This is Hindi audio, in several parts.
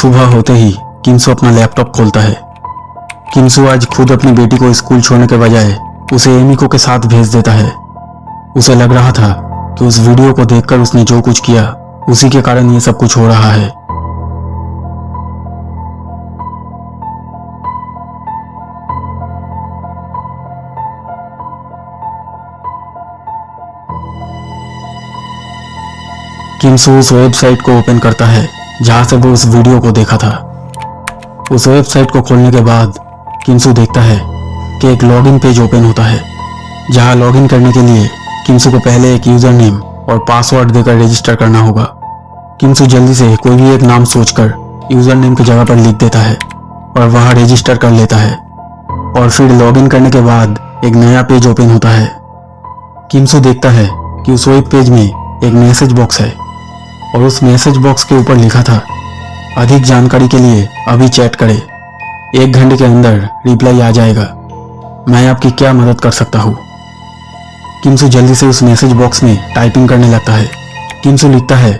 सुबह होते ही किंसु अपना लैपटॉप खोलता है। किंसु आज खुद अपनी बेटी को स्कूल छोड़ने के बजाय उसे एमिको के साथ भेज देता है। उसे लग रहा था कि उस वीडियो को देखकर उसने जो कुछ किया उसी के कारण ये सब कुछ हो रहा है। किंसु उस वेबसाइट को ओपन करता है जहां से वो उस वीडियो को देखा था। उस वेबसाइट को खोलने के बाद किंसु देखता है कि एक लॉगिन पेज ओपन होता है जहां लॉगिन करने के लिए किंसु को पहले एक यूजर नेम और पासवर्ड देकर रजिस्टर करना होगा। किंसु जल्दी से कोई भी एक नाम सोचकर यूजर नेम की जगह पर लिख देता है और वहां रजिस्टर कर लेता है और फिर लॉगिन करने के बाद एक नया पेज ओपन होता है। किंसु देखता है कि उस वेब पेज में एक मैसेज बॉक्स है और उस मैसेज बॉक्स के ऊपर लिखा था, अधिक जानकारी के लिए अभी चैट करें, 1 घंटे के अंदर रिप्लाई आ जाएगा, मैं आपकी क्या मदद कर सकता हूँ। किंसु जल्दी से उस मैसेज बॉक्स में टाइपिंग करने लगता है। किंसु लिखता है,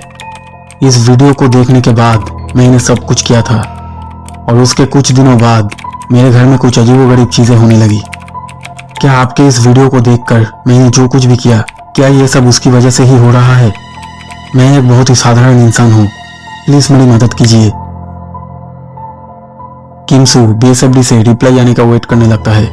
इस वीडियो को देखने के बाद मैंने सब कुछ किया था और उसके कुछ दिनों बाद मेरे घर में कुछ अजीबोगरीब चीजें होने लगी। क्या आपके इस वीडियो को देखकर मैंने जो कुछ भी किया, क्या ये सब उसकी वजह से ही हो रहा है? मैं एक बहुत ही साधारण इंसान हूँ, प्लीज मेरी मदद कीजिए। किंसु बेसब्री से रिप्लाई आने का वेट करने लगता है।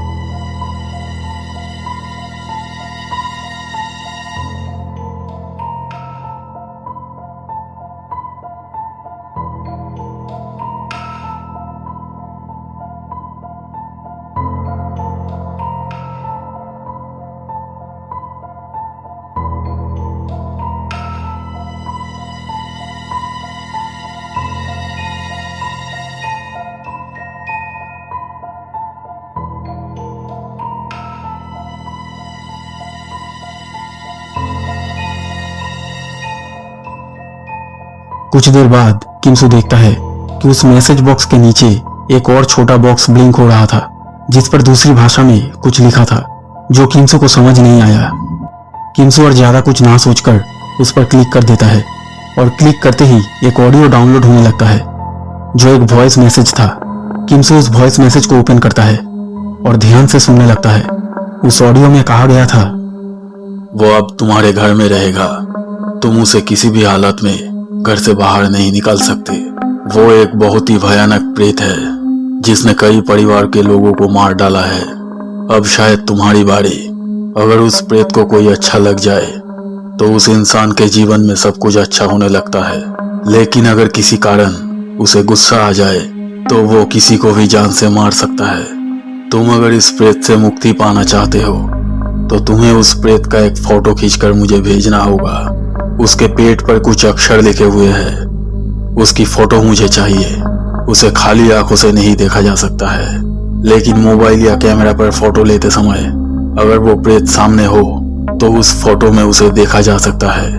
कुछ देर बाद किंसु देखता है कि उस मैसेज बॉक्स के नीचे एक और छोटा बॉक्स ब्लिंक हो रहा था जिस पर दूसरी भाषा में कुछ लिखा था जो किंसु को समझ नहीं आया। किंसु और ज्यादा कुछ ना सोचकर उस पर क्लिक कर देता है और क्लिक करते ही एक ऑडियो डाउनलोड होने लगता है जो एक वॉइस मैसेज था। किंसु उस वॉइस मैसेज को ओपन करता है और ध्यान से सुनने लगता है। उस ऑडियो में कहा गया था, वो अब तुम्हारे घर में रहेगा, तुम उसे किसी भी हालत में घर से बाहर नहीं निकाल सकते। वो एक बहुत ही भयानक प्रेत है जिसने कई परिवार के लोगों को मार डाला है। अब शायद तुम्हारी बारी। अगर उस प्रेत को कोई अच्छा लग जाए तो उस इंसान के जीवन में सब कुछ अच्छा होने लगता है, लेकिन अगर किसी कारण उसे गुस्सा आ जाए तो वो किसी को भी जान से मार सकता है। तुम अगर इस प्रेत से मुक्ति पाना चाहते हो तो तुम्हें उस प्रेत का एक फोटो खींचकर मुझे भेजना होगा। उसके पेट पर कुछ अक्षर लिखे हुए हैं, उसकी फोटो मुझे चाहिए। उसे खाली आंखों से नहीं देखा जा सकता है, लेकिन मोबाइल या कैमरा पर फोटो लेते समय अगर वो प्रेत सामने हो तो उस फोटो में उसे देखा जा सकता है।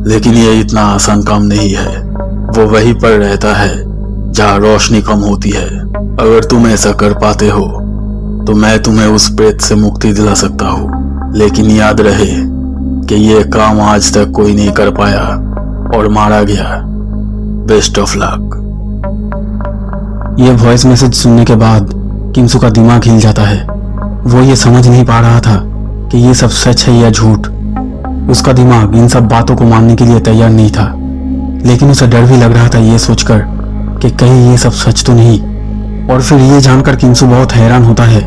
लेकिन ये इतना आसान काम नहीं है। वो वहीं पर रहता है जहाँ रोशनी कम होती है। अगर तुम ऐसा कर पाते हो तो मैं तुम्हें उस प्रेत से मुक्ति दिला सकता हूँ, लेकिन याद रहे कि ये काम आज तक कोई नहीं कर पाया और मारा गया। Best of luck. ये वॉइस मैसेज सुनने के बाद किंसु का दिमाग हिल जाता है। वो ये समझ नहीं पा रहा था कि ये सब सच है या झूठ। उसका दिमाग इन सब बातों को मानने के लिए तैयार नहीं था, लेकिन उसे डर भी लग रहा था ये सोचकर कि कहीं ये सब सच तो नहीं। और फिर ये जानकर किंसु बहुत हैरान होता है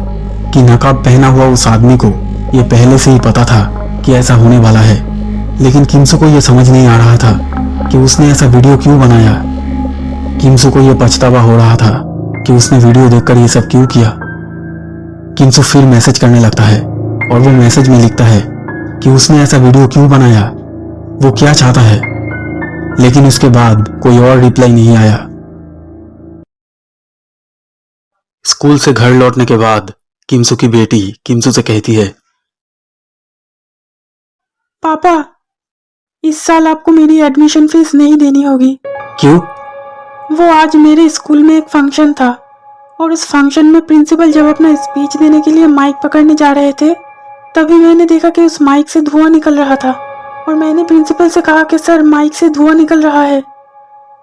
कि नकाब पहना हुआ उस आदमी को ये पहले से ही पता था कि ऐसा होने वाला है, लेकिन किंसु को यह समझ नहीं आ रहा था कि उसने ऐसा वीडियो क्यों बनाया। किंसु को यह पछतावा हो रहा था कि उसने वीडियो देखकर ये सब क्यों किया। किंसु फिर मैसेज करने लगता है और वो मैसेज में लिखता है कि उसने ऐसा वीडियो क्यों बनाया, वो क्या चाहता है, लेकिन उसके बाद कोई और रिप्लाई नहीं आया। स्कूल से घर लौटने के बाद किंसु की बेटी किंसु से कहती है, पापा, इस साल आपको मेरी एडमिशन फीस नहीं देनी होगी। क्यों? वो आज मेरे स्कूल में एक फंक्शन था और उस फंक्शन में प्रिंसिपल जब अपना स्पीच देने के लिए माइक पकड़ने जा रहे थे तभी मैंने देखा कि उस माइक से धुआं निकल रहा था और मैंने प्रिंसिपल से कहा कि सर माइक से धुआं निकल रहा है।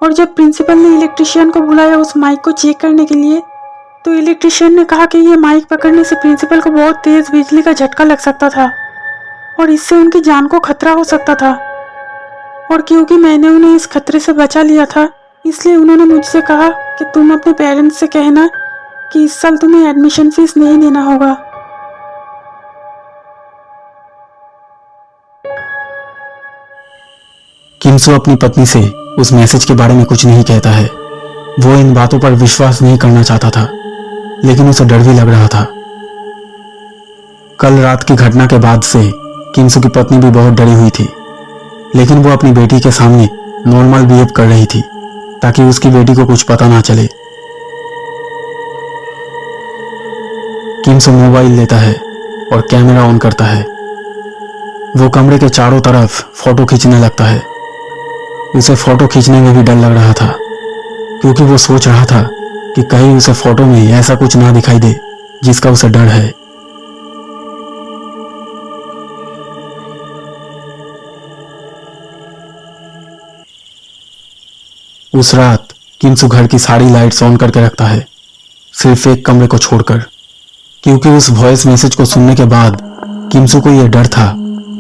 और जब प्रिंसिपल ने इलेक्ट्रिशियन को बुलाया उस माइक को चेक करने के लिए, तो इलेक्ट्रिशियन ने कहा कि ये माइक पकड़ने से प्रिंसिपल को बहुत तेज बिजली का झटका लग सकता था और इससे उनकी जान को खतरा हो सकता था। और क्योंकि मैंने उन्हें इस खतरे से बचा लिया था, इसलिए उन्होंने मुझसे कहा कि तुम अपने पेरेंट्स से कहना कि इस साल तुम्हें एडमिशन फीस नहीं देना होगा। किमसू अपनी पत्नी से उस मैसेज के बारे में कुछ नहीं कहता है। वो इन बातों पर विश्वास नहीं करना चाहता था, लेकिन उसे डर भी लग रहा था। कल रात की घटना के बाद से किमसू की पत्नी भी बहुत डरी हुई थी, लेकिन वो अपनी बेटी के सामने नॉर्मल बिहेव कर रही थी ताकि उसकी बेटी को कुछ पता ना चले। किमसू मोबाइल लेता है और कैमरा ऑन करता है। वो कमरे के चारों तरफ फोटो खींचने लगता है। उसे फोटो खींचने में भी डर लग रहा था, क्योंकि वो सोच रहा था कि कहीं उसे फोटो में ऐसा कुछ ना दिखाई दे जिसका उसे डर है। उस रात किमसू घर की सारी लाइट्स ऑन करके रखता है, सिर्फ एक कमरे को छोड़कर, क्योंकि उस वॉइस मैसेज को सुनने के बाद किमसू को यह डर था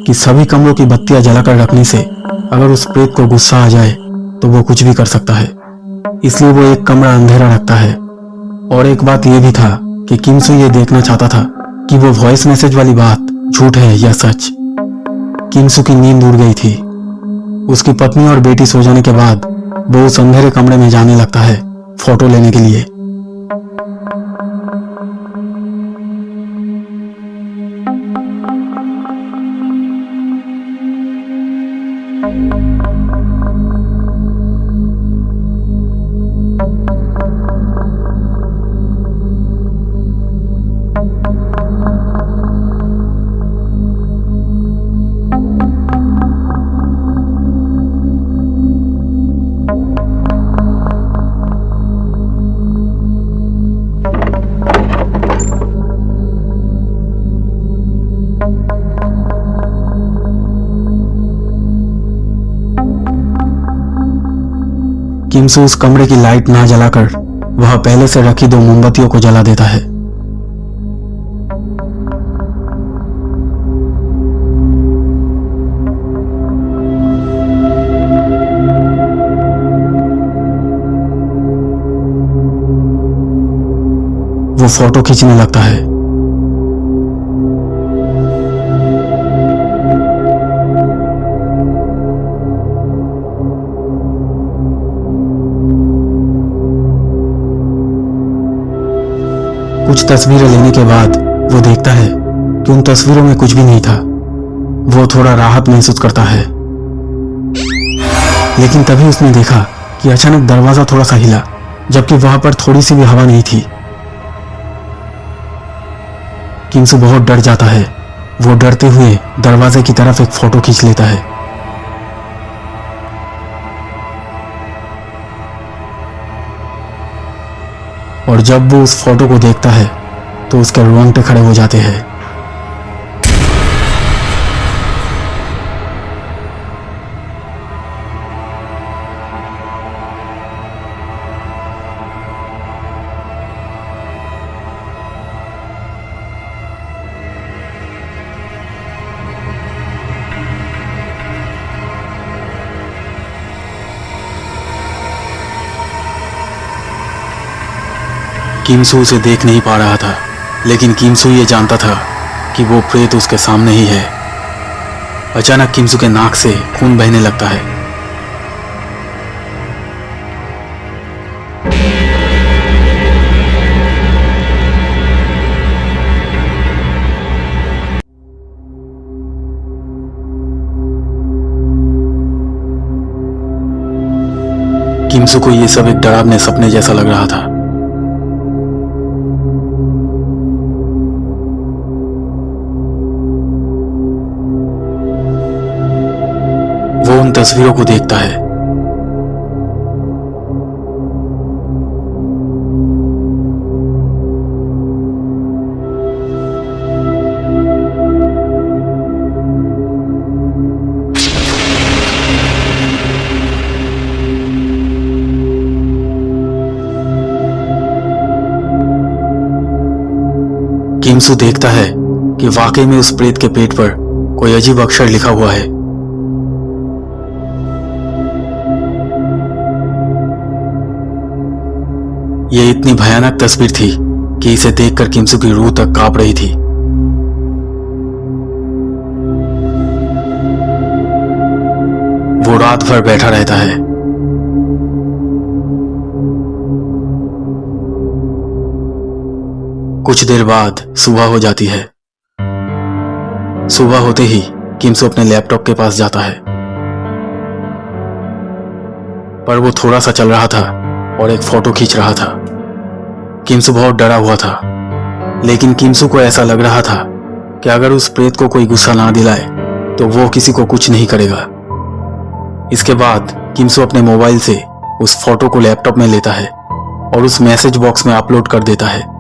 कि सभी कमरों की बत्तियां जलाकर रखने से अगर उस प्रेत को गुस्सा आ जाए तो वो कुछ भी कर सकता है। इसलिए वो एक कमरा अंधेरा रखता है। और एक बात यह भी था कि किमसू ये देखना चाहता था कि वो वॉइस मैसेज वाली बात झूठ है या सच। किमसू की नींद उड़ गई थी। उसकी पत्नी और बेटी सो जाने के बाद वो उस अंधेरे कमरे में जाने लगता है फोटो लेने के लिए। किमसू उस कमरे की लाइट ना जलाकर वह पहले से रखी 2 मोमबत्तियों को जला देता है। वो फोटो खींचने लगता है। कुछ तस्वीरें लेने के बाद वो देखता है कि उन तस्वीरों में कुछ भी नहीं था। वो थोड़ा राहत महसूस करता है, लेकिन तभी उसने देखा कि अचानक दरवाजा थोड़ा सा हिला, जबकि वहां पर थोड़ी सी भी हवा नहीं थी। किमसू बहुत डर जाता है। वो डरते हुए दरवाजे की तरफ एक फोटो खींच लेता है। और जब वो उस फोटो को देखता है तो उसके रोंगटे खड़े हो जाते हैं। किमसू उसे देख नहीं पा रहा था, लेकिन किमसू ये जानता था कि वो प्रेत उसके सामने ही है। अचानक किमसू के नाक से खून बहने लगता है। किमसू को ये सब एक डरावने सपने जैसा लग रहा था। वो उन तस्वीरों को देखता है। किमसू देखता है कि वाकई में उस प्रेत के पेट पर कोई अजीब अक्षर लिखा हुआ है। यह इतनी भयानक तस्वीर थी कि इसे देखकर किमसू की रूह तक कांप रही थी। वो रात भर बैठा रहता है। कुछ देर बाद सुबह हो जाती है। सुबह होते ही किमसू अपने लैपटॉप के पास जाता है, पर वो थोड़ा सा चल रहा था और एक फोटो खींच रहा था। किमसू बहुत डरा हुआ था, लेकिन किमसू को ऐसा लग रहा था कि अगर उस प्रेत को कोई गुस्सा ना दिलाए तो वो किसी को कुछ नहीं करेगा। इसके बाद किमसू अपने मोबाइल से उस फोटो को लैपटॉप में लेता है और उस मैसेज बॉक्स में अपलोड कर देता है।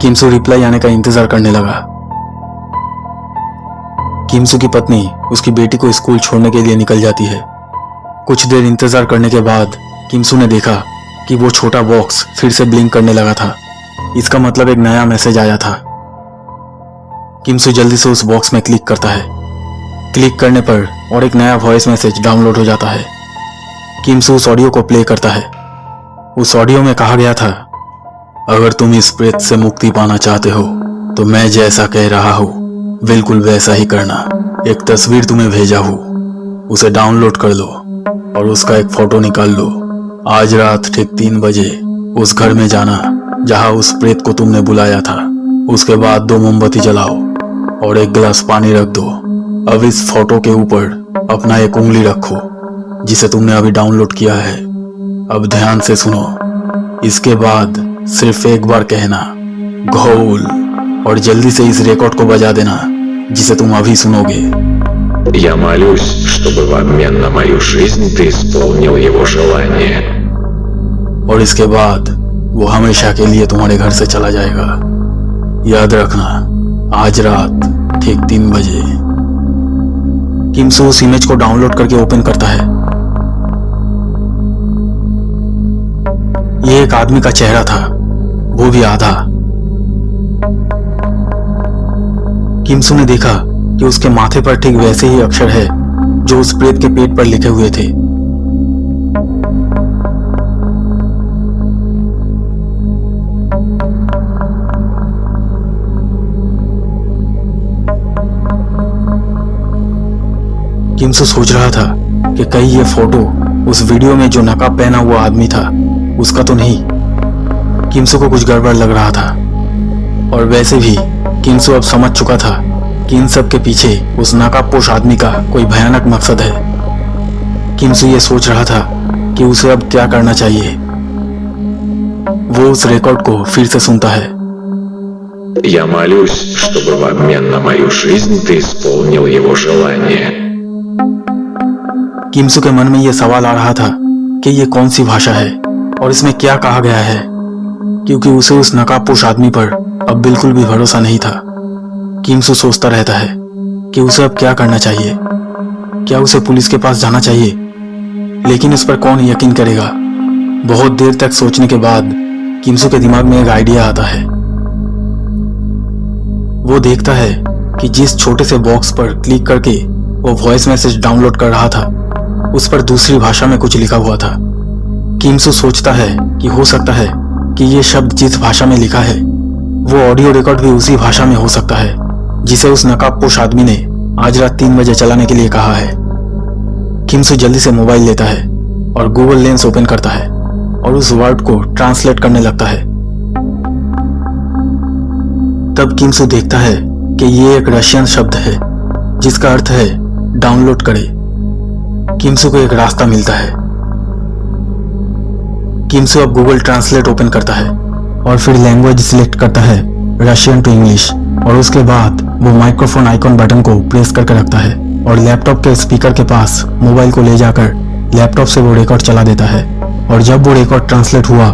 किमसू रिप्लाई आने का इंतजार करने लगा। किमसू की पत्नी उसकी बेटी को स्कूल छोड़ने के लिए निकल जाती है। कुछ देर इंतजार करने के बाद किमसू ने देखा कि वो छोटा बॉक्स फिर से ब्लिंक करने लगा था। इसका मतलब एक नया मैसेज आया था। किमसू जल्दी से उस बॉक्स में क्लिक करता है। क्लिक करने पर और एक नया वॉइस मैसेज डाउनलोड हो जाता है। किमसू उस ऑडियो को प्ले करता है। उस ऑडियो में कहा गया था, अगर तुम इस प्रेत से मुक्ति पाना चाहते हो तो मैं जैसा कह रहा हूं बिल्कुल वैसा ही करना। एक तस्वीर तुम्हें भेजा हूं, उसे डाउनलोड कर लो और उसका एक फोटो निकाल लो। आज रात ठीक 3 बजे उस घर में जाना जहां उस प्रेत को तुमने बुलाया था। उसके बाद 2 मोमबत्ती जलाओ और एक गिलास पानी रख दो। अब इस फोटो के ऊपर अपना एक उंगली रखो जिसे तुमने अभी डाउनलोड किया है। अब ध्यान से सुनो। इसके बाद सिर्फ एक बार कहना घोल और जल्दी से इस रिकॉर्ड को बजा देना जिसे तुम अभी सुनोगे। Я молюсь, чтобы в обмен на мою жизнь ты исполнил его желание. और इसके बाद वो हमेशा के लिए तुम्हारे घर से चला जाएगा। याद रखना, आज रात ठीक 3 बजे। किमसू उस इमेज को डाउनलोड करके ओपन करता है। ये एक आदमी का चेहरा था, वो भी आधा। किमसू ने देखा कि उसके माथे पर ठीक वैसे ही अक्षर है जो उस प्रेत के पेट पर लिखे हुए थे। किमसू सोच रहा था कि कहीं ये फोटो उस वीडियो में जो नकाब पहना हुआ आदमी था उसका तो नहीं। किमसू को कुछ गड़बड़ लग रहा था, और वैसे भी किमसू अब समझ चुका था कि इन सब के पीछे उस नकाबपोश आदमी का कोई भयानक मकसद है। किमसू ये सोच रहा था कि उसे अब क्या करना चाहिए। वो उस रिकॉर्ड को फिर से सुनता है। Я молюсь, чтобы в обмен на мою жизнь ты исполнил его желание. किमसू के मन में यह सवाल आ रहा था कि ये कौन सी भाषा है और इसमें क्या कहा गया है, क्योंकि उसे उस नकाबपोश आदमी पर अब बिल्कुल भी भरोसा नहीं था। किमसू सोचता रहता है कि उसे अब क्या करना चाहिए। क्या उसे पुलिस के पास जाना चाहिए? लेकिन उस पर कौन यकीन करेगा? बहुत देर तक सोचने के बाद किमसू के दिमाग में एक आइडिया आता है। वो देखता है कि जिस छोटे से बॉक्स पर क्लिक करके वो वॉइस मैसेज डाउनलोड कर रहा था उस पर दूसरी भाषा में कुछ लिखा हुआ था। किमसू सोचता है कि हो सकता है कि ये शब्द जिस भाषा में लिखा है वो ऑडियो रिकॉर्ड भी उसी भाषा में हो सकता है जिसे उस नकाबपोश आदमी ने आज रात 3 बजे चलाने के लिए कहा है। किमसू जल्दी से मोबाइल लेता है और गूगल लेंस ओपन करता है और उस वर्ड को ट्रांसलेट करने लगता है। तब किमसू देखता है कि ये एक रशियन शब्द है जिसका अर्थ है डाउनलोड करे। किमसू को एक रास्ता मिलता है। किमसू अब गूगल ट्रांसलेट ओपन करता है और फिर लैंग्वेज सिलेक्ट करता है रशियन टू इंग्लिश, और उसके बाद वो माइक्रोफोन आइकॉन बटन को प्रेस करके रखता है और लैपटॉप के स्पीकर के पास मोबाइल को ले जाकर लैपटॉप से वो रिकॉर्ड चला देता है। और जब वो रिकॉर्ड ट्रांसलेट हुआ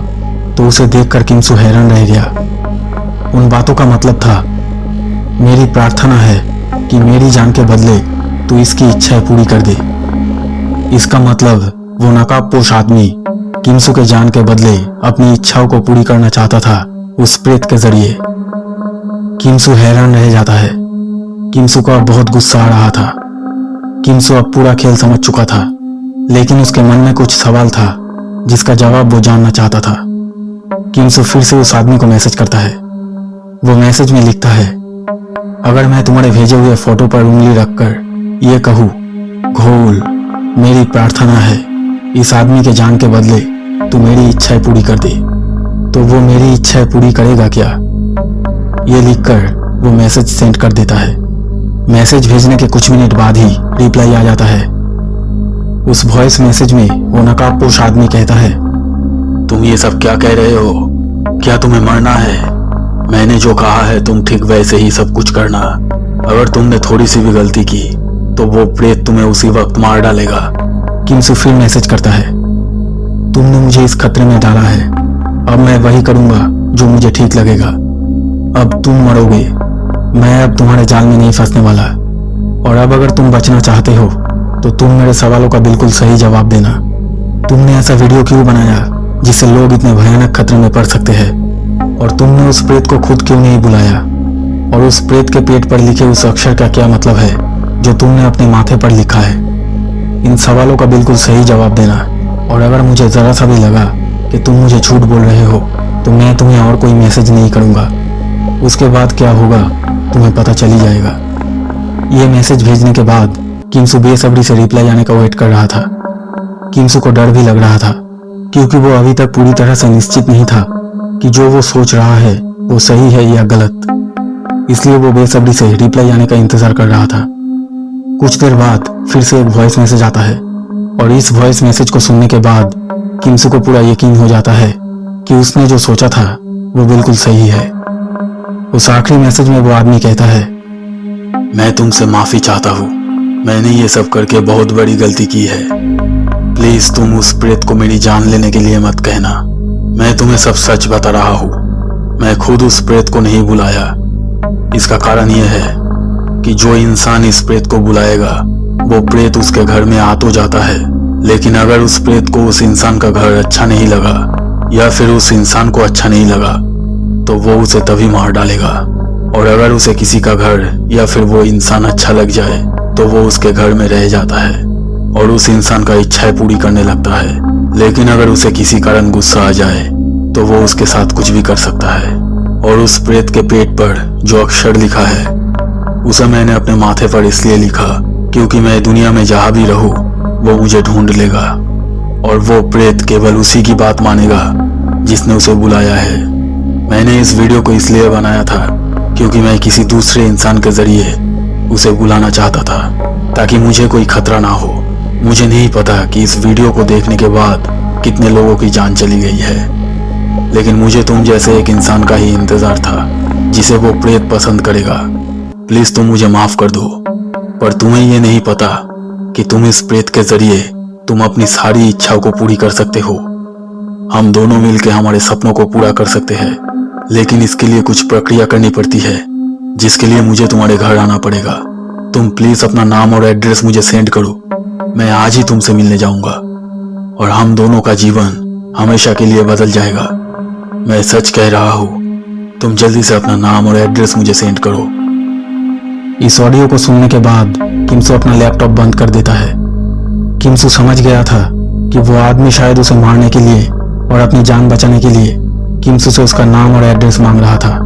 तो उसे देखकर किमसू हैरान रह गया। उन बातों का मतलब था, मेरी प्रार्थना है कि मेरी जान के बदले तू इसकी इच्छाएं पूरी कर दे। इसका मतलब वो नकाबपोश आदमी किमसू के जान के बदले अपनी इच्छाओं को पूरी करना चाहता था उस प्रेत के जरिए। किमसू हैरान रह जाता है। किमसू को अब बहुत गुस्सा आ रहा था। किमसू अब पूरा खेल समझ चुका था, लेकिन उसके मन में कुछ सवाल था जिसका जवाब वो जानना चाहता था। किमसू फिर से उस आदमी को मैसेज करता है। वो मैसेज में लिखता है, अगर मैं तुम्हारे भेजे हुए फोटो पर उंगली रखकर ये कहूँ, घोल, मेरी प्रार्थना है इस आदमी के जान के बदले तू मेरी इच्छाएं पूरी कर दे, तो वो मेरी इच्छाएं पूरी करेगा क्या? ये लिखकर वो मैसेज सेंड कर देता है। मैसेज भेजने के कुछ मिनट बाद ही रिप्लाई आ जाता है। उस वॉइस मैसेज में वो नकाबपोश आदमी कहता है, तुम ये सब क्या कह रहे हो? क्या तुम्हें मरना है? मैंने जो कहा है तुम ठीक वैसे ही सब कुछ करना। अगर तुमने थोड़ी सी भी गलती की तो वो प्रेत तुम्हें उसी वक्त मार डालेगा। किमसू फिर मैसेज करता है, तुमने मुझे इस खतरे में डाला है, अब मैं वही करूंगा जो मुझे ठीक लगेगा। अब तुम मरोगे, मैं अब तुम्हारे जाल में नहीं फंसने वाला। और अब अगर तुम बचना चाहते हो तो तुम मेरे सवालों का बिल्कुल सही जवाब देना। तुमने ऐसा वीडियो क्यों बनाया जिससे लोग इतने भयानक खतरे में पड़ सकते हैं? और तुमने उस प्रेत को खुद क्यों नहीं बुलाया? और उस प्रेत के पेट पर लिखे उस अक्षर का क्या मतलब है जो तुमने अपने माथे पर लिखा है? इन सवालों का बिल्कुल सही जवाब देना। और अगर मुझे जरा सा भी लगा कि तुम मुझे झूठ बोल रहे हो तो मैं तुम्हें और कोई मैसेज नहीं करूंगा। उसके बाद क्या होगा तुम्हें पता चली जाएगा। ये मैसेज भेजने के बाद किमसू बेसब्री से रिप्लाई आने का वेट कर रहा था। किमसू को डर भी लग रहा था, क्योंकि वो अभी तक पूरी तरह से निश्चित नहीं था कि जो वो सोच रहा है वो सही है या गलत। इसलिए वो बेसब्री से रिप्लाई आने का इंतजार कर रहा था। कुछ देर बाद फिर से एक वॉइस मैसेज आता है, और इस वॉइस मैसेज को सुनने के बाद किमसू को पूरा यकीन हो जाता है कि उसने जो सोचा था वो बिल्कुल सही है। उस आखिरी मैसेज में वो आदमी कहता है, मैं तुमसे माफी चाहता हूँ। मैंने ये सब करके बहुत बड़ी गलती की है। प्लीज तुम उस प्रेत को मेरी जान लेने के लिए मत कहना। मैं तुम्हें सब सच बता रहा हूँ। मैं खुद उस प्रेत को नहीं बुलाया। इसका कारण यह है कि जो इंसान इस प्रेत को बुलाएगा वो प्रेत उसके घर में आ तो जाता है, लेकिन अगर उस प्रेत को उस इंसान का घर अच्छा नहीं लगा या फिर उस इंसान को अच्छा नहीं लगा तो वो उसे तभी मार डालेगा। और अगर उसे किसी का घर या फिर वो इंसान अच्छा लग जाए तो वो उसके घर में रह जाता है और उस इंसान का इच्छाएं पूरी करने लगता है। लेकिन अगर उसे किसी कारण गुस्सा आ जाए तो वो उसके साथ कुछ भी कर सकता है। और उस प्रेत के पेट पर जो अक्षर लिखा है उसे मैंने अपने माथे पर इसलिए लिखा क्योंकि मैं दुनिया में जहां भी रहूं वो मुझे ढूंढ लेगा और वो प्रेत केवल उसी की बात मानेगा जिसने उसे बुलाया है। मैंने इस वीडियो को इसलिए बनाया था क्योंकि मैं किसी दूसरे इंसान के जरिए उसे बुलाना चाहता था ताकि मुझे कोई खतरा ना हो। मुझे नहीं पता कि इस वीडियो को देखने के बाद कितने लोगों की जान चली गई है, लेकिन मुझे तुम जैसे एक इंसान का ही इंतजार था जिसे वो प्रेत पसंद करेगा। प्लीज तुम मुझे माफ कर दो, पर तुम्हें ये नहीं पता कि तुम इस प्रेत के जरिए तुम अपनी सारी इच्छाओं को पूरी कर सकते हो। हम दोनों मिलकर हमारे सपनों को पूरा कर सकते हैं, लेकिन इसके लिए कुछ प्रक्रिया करनी पड़ती है जिसके लिए मुझे तुम्हारे घर आना पड़ेगा। तुम प्लीज अपना नाम और एड्रेस मुझे सेंड करो। मैं आज ही तुमसे मिलने जाऊंगा और हम दोनों का जीवन हमेशा के लिए बदल जाएगा। मैं सच कह रहा हूँ। तुम जल्दी से अपना नाम और एड्रेस मुझे सेंड करो। इस ऑडियो को सुनने के बाद किमसू अपना लैपटॉप बंद कर देता है। किमसू समझ गया था कि वो आदमी शायद उसे मारने के लिए और अपनी जान बचाने के लिए किमसू से उसका नाम और एड्रेस मांग रहा था।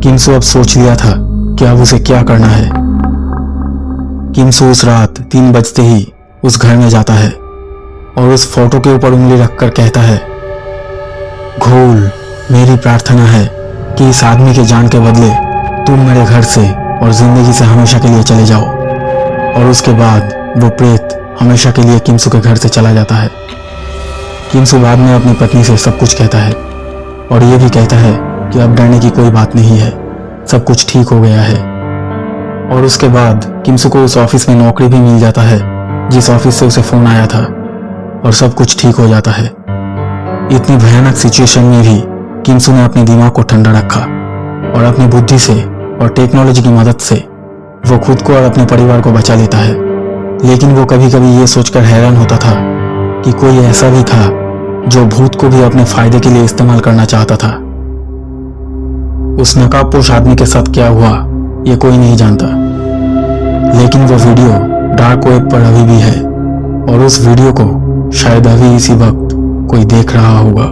किमसू अब सोच लिया था कि अब उसे क्या करना है। किमसू उस रात 3 बजते ही उस घर में जाता है और उस फोटो के ऊपर उंगली रखकर कहता है, घोल, मेरी प्रार्थना है कि इस आदमी के जान के बदले तुम मेरे घर से और जिंदगी से हमेशा के लिए चले जाओ। और उसके बाद वो प्रेत हमेशा के लिए किमसू के घर से चला जाता है। किमसू बाद में अपनी पत्नी से सब कुछ कहता है और ये भी कहता है कि अब डरने की कोई बात नहीं है, सब कुछ ठीक हो गया है। और उसके बाद किमसू को उस ऑफिस में नौकरी भी मिल जाता है जिस ऑफिस से उसे फोन आया था, और सब कुछ ठीक हो जाता है। इतनी भयानक सिचुएशन में भी किमसू ने अपने दिमाग को ठंडा रखा और अपनी बुद्धि से और टेक्नोलॉजी की मदद से वो खुद को और अपने परिवार को बचा लेता है। लेकिन वो कभी कभी ये सोचकर हैरान होता था कि कोई ऐसा भी था जो भूत को भी अपने फायदे के लिए इस्तेमाल करना चाहता था। उस नकाबपोश आदमी के साथ क्या हुआ ये कोई नहीं जानता, लेकिन वो वीडियो डार्क वेब पर अभी भी है और उस वीडियो को शायद अभी इसी वक्त कोई देख रहा होगा।